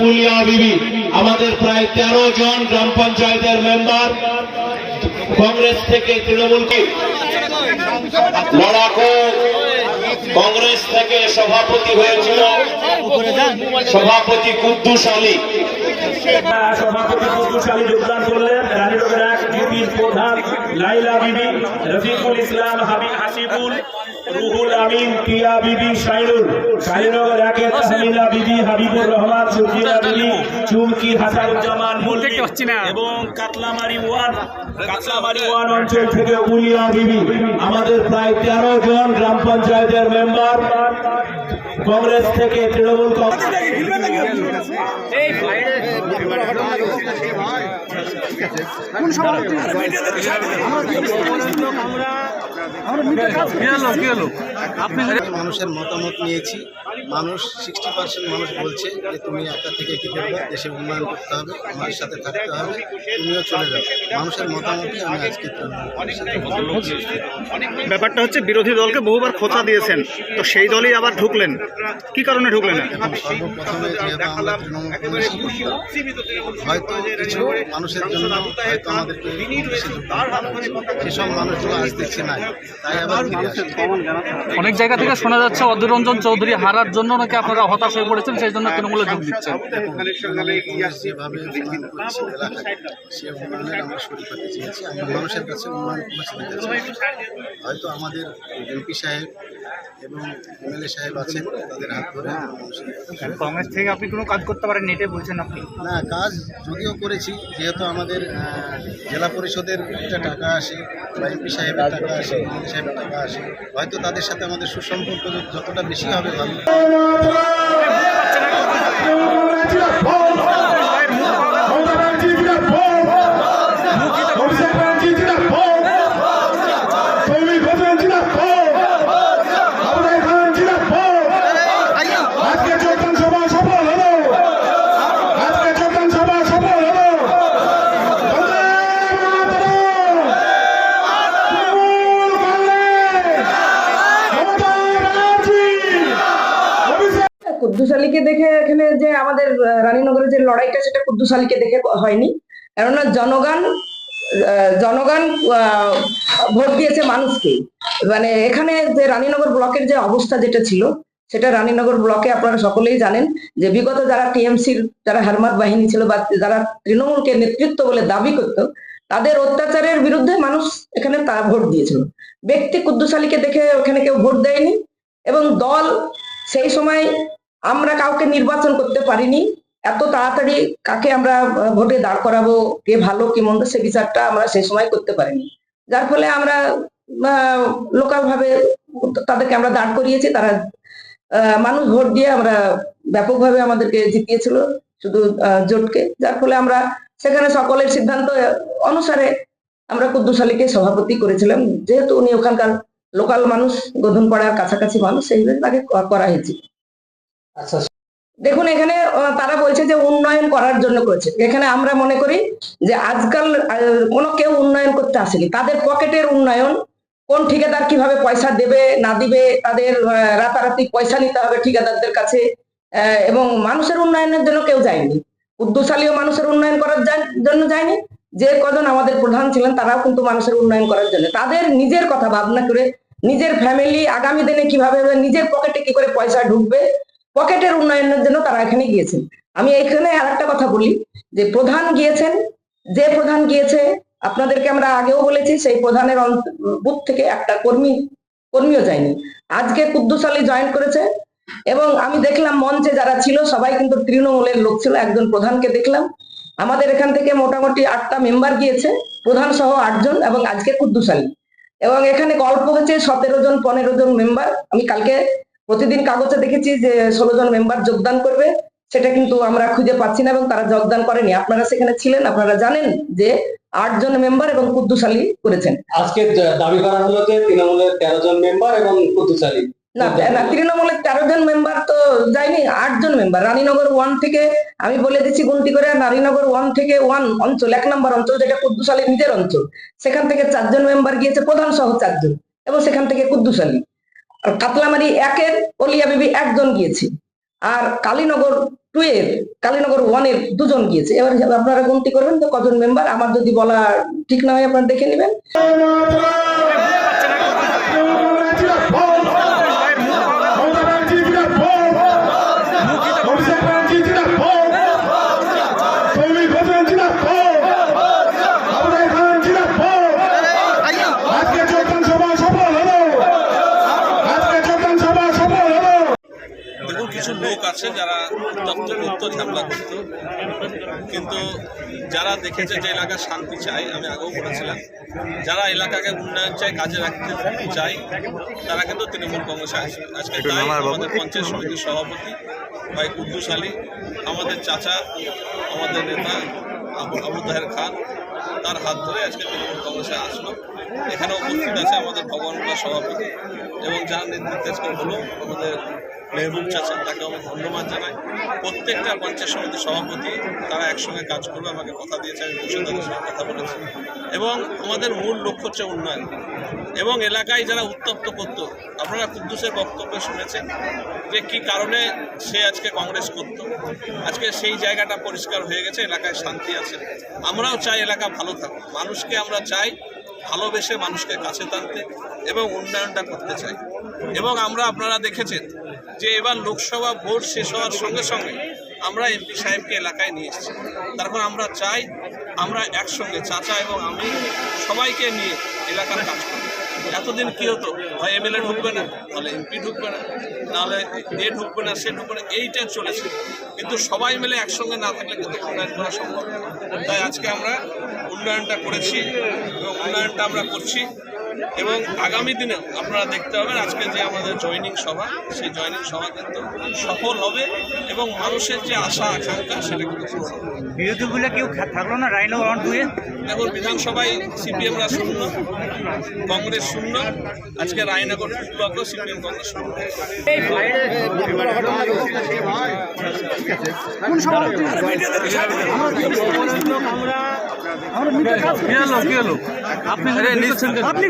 উলিয়া বিবি, আমাদের প্রায় 13 জন গ্রাম পঞ্চায়েতের মেম্বার, কংগ্রেস থেকে তৃণমূলকে লড়াকু কংগ্রেস থেকে সভাপতি হয়েছিল সভাপতি কুদ্দুস আলী। সভাপতি কুদ্দুস আলী যোগদান করলেন। রানীনগর 1 ইউপির প্রধান লাইলা বিবি, রফিকুল ইসলাম, হাসিবুল, রুহুল আমিন, টিয়া বিবি, শাইনুর, রানীনগর 1 এর তাহমিনা বিবি, হাবিবুর রহমান, সুজিয়া বিবি, চুমকি, হাসানুজ্জামান এবং কাতলামারি 1 অঞ্চল থেকে উলিয়া বিবি। আমাদের প্রায় 13 জন গ্রাম পঞ্চায়েতের মেম্বার, কংগ্রেস থেকে তৃণমূল মানুষের মতামত নিয়েছি। মানুষ 60% মানুষ বলছে যে তুমি একা থেকে কি করবে, দেশে উন্নয়ন করতে হবে, আমার সাথে থাকতে হবে, তুমিও চলে যাও। মানুষের মতামতই আমি আজকে ব্যাপারটা হচ্ছে বিরোধী দলকে বহুবার খোঁচা দিয়েছেন, তো সেই দলই আবার ঢুকলেন, কি কারণে ঢুকলেন? এখন সর্বপ্রথমে যেহেতু আমরা তৃণমূল কংগ্রেস করতাম, হয়তো কিছু মানুষের জন্য হয়তো আমাদেরকে সেসব মানুষগুলো আজ দেখছি নাই, তাই আবার ফিরে আসে। অনেক জায়গা থেকে শোনা যাচ্ছে অধীর রঞ্জন চৌধুরী হারার জন্য নাকি আপনারা হতাশ হয়ে পড়েছেন, সেই জন্য তৃণমূলে যোগ দিচ্ছেন। যেভাবে উন্নয়ন করছে এলাকায়, সে উন্নয়নের আমরা শরীর পেতে চেয়েছি। আমরা মানুষের কাছে উন্নয়ন পৌঁছে দিতে চাই। হয়তো আমাদের এমপি সাহেব এবং এমএলএ সাহেব আছেন, তাদের হাত ধরে কংগ্রেস থেকে আপনি কোনো কাজ করতে পারেন, নেটে বলছেন আপনি? না, কাজ যদিও করেছি, যেহেতু আমাদের জেলা পরিষদের একটা টাকা আসে বা এমপি সাহেবের টাকা আসে, এমএলএ সাহেবের টাকা আসে, হয়তো তাদের সাথে আমাদের সুসম্পর্ক যতটা বেশি হবে ভালো। কুদ্দুস আলীকে দেখে এখানে যে আমাদের রানীনগরের যে লড়াইটা, সেটা কুদ্দুস আলীকে দেখে হয়নি। কেননা জনগণ ভোট দিয়েছে মানুষকে। মানে এখানে যে রানীনগর ব্লকের যে অবস্থা যেটা ছিল, সেটা রানীনগর ব্লকে আপনারা সকলেই জানেন যে বিগত যারা টিএমসির যারা হারমাত বাহিনী ছিল বা যারা তৃণমূলকে নেতৃত্ব বলে দাবি করতো, তাদের অত্যাচারের বিরুদ্ধে মানুষ এখানে ভোট দিয়েছিল। ব্যক্তি কুদ্দুস আলীকে দেখে ওখানে কেউ ভোট দেয়নি, এবং দল সেই সময় আমরা কাউকে নির্বাচন করতে পারিনি। এত তাড়াতাড়ি কাকে আমরা ভোটে দাঁড় করাবো, কে ভালো কি মন্দ, সে বিচারটা আমরা সেই সময় করতে পারিনি। যার ফলে আমরা লোকাল ভাবে তাদেরকে আমরা দাঁড় করিয়েছি। তারা মানুষ ভোট দিয়ে আমরা ব্যাপকভাবে আমাদেরকে জিতিয়েছিল, শুধু জোটকে। যার ফলে আমরা সেখানে সকলের সিদ্ধান্ত অনুসারে আমরা কুদ্দুস আলীকে সভাপতি করেছিলাম। যেহেতু উনি ওখানকার লোকাল মানুষ, গোধনপাড়ার কাছাকাছি মানুষ, সেই জন্য তাকে করা হয়েছে। দেখুন, এখানে তারা বলছে যে উন্নয়ন করার জন্য করেছে। এখানে আমরা মনে করি যে আজকাল কেউ উন্নয়ন করতে আসেনি, তাদের পকেটের উন্নয়ন। কোন ঠিকাদার কিভাবে পয়সা দেবে না দিবে, তাদের রাতারাতি পয়সা নিতে হবে ঠিকাদারদের কাছে, এবং মানুষের উন্নয়নের জন্য কেউ যায়নি। কুদ্দুস আলীও মানুষের উন্নয়ন করার জন্য যায়নি। যে কজন আমাদের প্রধান ছিলেন তারাও কিন্তু মানুষের উন্নয়ন করার জন্য, তাদের নিজের কথা ভাবনা করে, নিজের ফ্যামিলি আগামী দিনে কিভাবে নিজের পকেটে কি করে পয়সা ঢুকবে, পকেটের উন্নয়নের জন্য তারা এখানে গিয়েছেন। আমি এখানে আরেকটা কথা বলি যে প্রধান গিয়েছেন, যে প্রধান গিয়েছে আপনাদেরকে আমরা আগেও বলেছি, সেই প্রধানের বুথ থেকে একটা কর্মীও যায়নি। আজকে কুদ্দুস আলী জয়েন করেছে, এবং আমি দেখলাম মঞ্চে যারা ছিল সবাই কিন্তু তৃণমূলের লোক ছিল। একজন প্রধানকে দেখলাম। আমাদের এখান থেকে মোটামুটি 8টা মেম্বার গিয়েছে, প্রধান সহ 8 জন, এবং আজকে কুদ্দুস আলী। এবং এখানে গল্প হচ্ছে 17 জন 15 জন মেম্বার। আমি কালকে প্রতিদিন কাগজে দেখেছি যে 16 জন মেম্বার যোগদান করবে, সেটা কিন্তু আমরা খুঁজে পাচ্ছি না, এবং তারা যোগদান করেনি। আপনারা সেখানে ছিলেন, আপনারা জানেন যে 8 জন মেম্বার এবং কুদ্দুস আলী করেছেন। আজকে দাবি করা হলো যে তৃণমূলের 13 জন মেম্বার এবং কুদ্দুস আলী। না, তৃণমূলের 13 জন মেম্বার তো যায়নি, 8 জন মেম্বার। রানীনগর 1 থেকে আমি বলে দিচ্ছি গুনতি করে, রানীনগর 1 থেকে 1 অঞ্চল, 1 নম্বর অঞ্চল, যেটা কুদ্দুস আলীর নিজের অঞ্চল, সেখান থেকে 4 জন মেম্বার গিয়েছে, প্রধান সহ 4 জন, এবং সেখান থেকে কুদ্দুস আলী। আর কাতলামারি 1 এর অলিয়া বিবি 1 জন গিয়েছে। আর কালীনগর 2 2 এর কালীনগর 1 এর 2 জন গিয়েছে। এবার আপনারা গুনতি করবেন তো কজন মেম্বার, আমার যদি বলা ঠিক না হয় আপনারা দেখে নেবেন। দেখুন, কিছু লোক আছে যারা উত্তপ্ত করতো, ঝামেলা করতো, কিন্তু যারা দেখেছে যে এলাকা শান্তি চাই, আমি আগেও বলেছিলাম, যারা এলাকাকে উন্নয়ন চাই, কাজে রাখতে চাই, তারা কিন্তু তৃণমূল কংগ্রেসে আসবে। আজকে তাই আমাদের পঞ্চায়েত সমিতির সভাপতি ভাই কুদ্দুস আলী, আমাদের চাচা, আমাদের নেতা আবু তাহের খান, তার হাত ধরে আজকে তৃণমূল কংগ্রেসে আসলো। এখানে উপস্থিত আছে আমাদের ভগবানপুর সভাপতি এবং যার নেতৃত্বে আজকে হলো আমাদের মেহবুব চাচা, তাকে আমি ধন্যবাদ জানাই। প্রত্যেকটা পঞ্চায়েত সমিতির সভাপতি তারা একসঙ্গে কাজ করবে, আমাকে কথা দিয়েছে, আমি বসে তাদের সঙ্গে কথা বলেছি। এবং আমাদের মূল লক্ষ্য হচ্ছে উন্নয়ন। এবং এলাকায় যারা উত্তপ্ত করতো, আপনারা কুদ্দুসের বক্তব্য শুনেছেন যে কী কারণে সে আজকে কংগ্রেস করতো। আজকে সেই জায়গাটা পরিষ্কার হয়ে গেছে, এলাকায় শান্তি আছে। আমরাও চাই এলাকা ভালো থাকুক, মানুষকে আমরা চাই ভালোবেসে মানুষকে কাছে টানতে এবং উন্নয়নটা করতে চাই। এবং আমরা, আপনারা দেখেছেন যে এবার লোকসভা ভোট শেষ হওয়ার সঙ্গে সঙ্গে আমরা এমপি সাহেবকে এলাকায় নিয়ে এসেছি। তারপর আমরা চাই আমরা একসঙ্গে, চাচা এবং আমি, সবাইকে নিয়ে এলাকার কাজ করি। এতদিন কী হতো, হয় এমএলএ ঢুকবে না, নাহলে এমপি ঢুকবে না, নাহলে এ ঢুকবে না, সে ঢুকবে না, এইটা চলেছে। কিন্তু সবাই মিলে একসঙ্গে না থাকলে কিন্তু উন্নয়ন করা সম্ভব না। তাই আজকে আমরা উন্নয়নটা করেছি এবং উন্নয়নটা আমরা করছি। এবং আগামী দিনে আপনারা দেখতে পাবেন আজকে যে আমাদের জয়েনিং সভা, সেই জয়েনিং সভা কিন্তু সফল হবে এবং মানুষের যে আশা আকাঙ্ক্ষা সেটা কিন্তু পূরণ হবে। বিরোধীগুলো কেউ থাকলো না রায়নগর 1-2-এ? দেখুন, বিধানসভায় সিপিএমরা শূন্য, কংগ্রেস শূন্য। আজকে রায়নগর ব্লকেও সিপিএম কংগ্রেস শূন্য। কি হলো আপনি